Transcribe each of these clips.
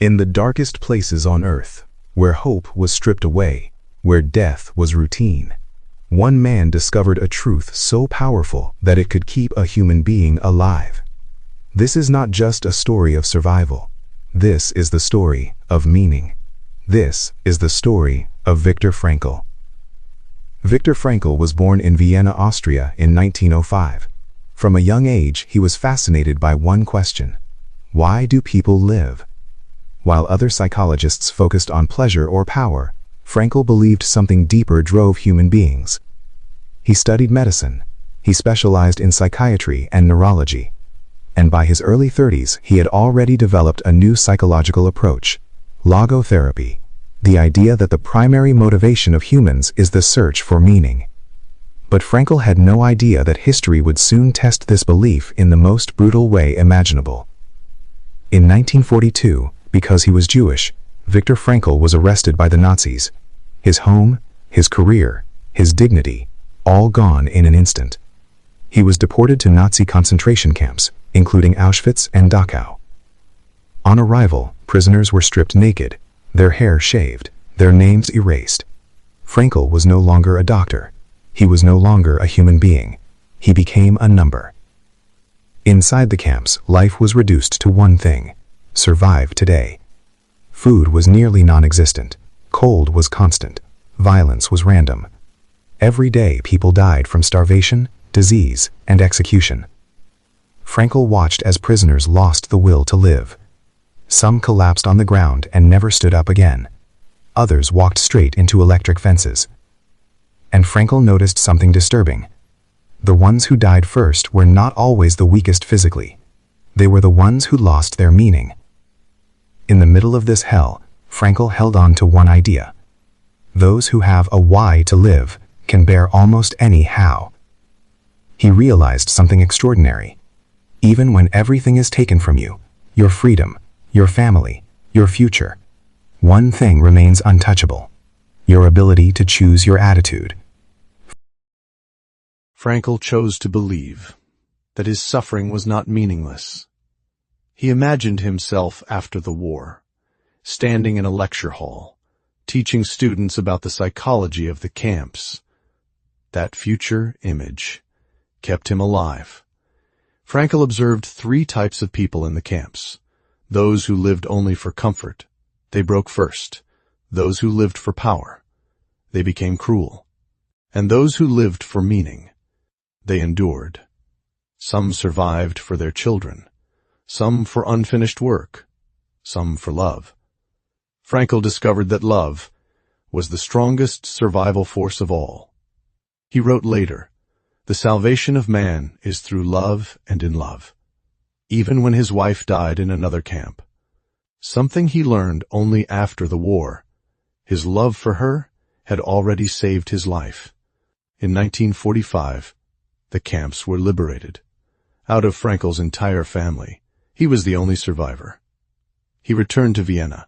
In the darkest places on earth, where hope was stripped away, where death was routine, one man discovered a truth so powerful that it could keep a human being alive. This is not just a story of survival. This is the story of meaning. This is the story of Viktor Frankl. Viktor Frankl was born in Vienna, Austria in 1905. From a young age, he was fascinated by one question: why do people live? While other psychologists focused on pleasure or power, Frankl believed something deeper drove human beings. He studied medicine. He specialized in psychiatry and neurology. And by his early 30s, he had already developed a new psychological approach: logotherapy, the idea that the primary motivation of humans is the search for meaning. But Frankl had no idea that history would soon test this belief in the most brutal way imaginable. In 1942, because he was Jewish, Viktor Frankl was arrested by the Nazis. His home, his career, his dignity, all gone in an instant. He was deported to Nazi concentration camps, including Auschwitz and Dachau. On arrival, prisoners were stripped naked, their hair shaved, their names erased. Frankl was no longer a doctor. He was no longer a human being. He became a number. Inside the camps, life was reduced to one thing: survive today. Food was nearly non-existent. Cold was constant. Violence was random. Every day people died from starvation, disease, and execution. Frankl watched as prisoners lost the will to live. Some collapsed on the ground and never stood up again. Others walked straight into electric fences. And Frankl noticed something disturbing. The ones who died first were not always the weakest physically. They were the ones who lost their meaning. In the middle of this hell, Frankl held on to one idea: those who have a why to live can bear almost any how. He realized something extraordinary. Even when everything is taken from you, your freedom, your family, your future, one thing remains untouchable: your ability to choose your attitude. Frankl chose to believe that his suffering was not meaningless. He imagined himself after the war, standing in a lecture hall, teaching students about the psychology of the camps. That future image kept him alive. Frankl observed three types of people in the camps: those who lived only for comfort, they broke first; those who lived for power, they became cruel; and those who lived for meaning, they endured. Some survived for their children, some for unfinished work, some for love. Frankl discovered that love was the strongest survival force of all. He wrote later, "The salvation of man is through love and in love." Even when his wife died in another camp, something he learned only after the war, his love for her had already saved his life. In 1945, the camps were liberated. Out of Frankl's entire family, he was the only survivor. He returned to Vienna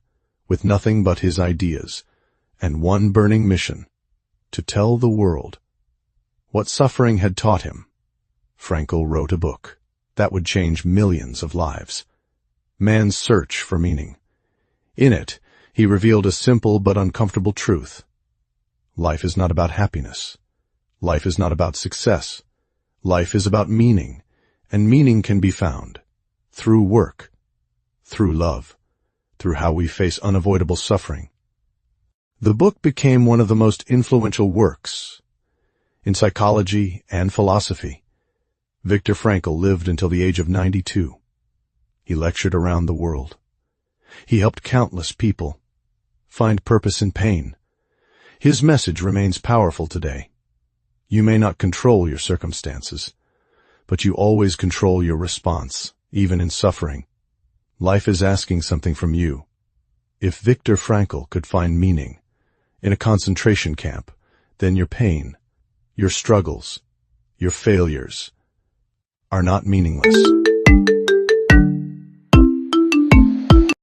with nothing but his ideas and one burning mission: to tell the world what suffering had taught him. Frankl wrote a book that would change millions of lives: Man's Search for Meaning. In it, he revealed a simple but uncomfortable truth. Life is not about happiness. Life is not about success. Life is about meaning, and meaning can be found through work, through love, through how we face unavoidable suffering. The book became one of the most influential works in psychology and philosophy. Viktor Frankl lived until the age of 92. He lectured around the world. He helped countless people find purpose in pain. His message remains powerful today. You may not control your circumstances, but you always control your response, even in suffering. Life is asking something from you. If Viktor Frankl could find meaning in a concentration camp, then your pain, your struggles, your failures are not meaningless.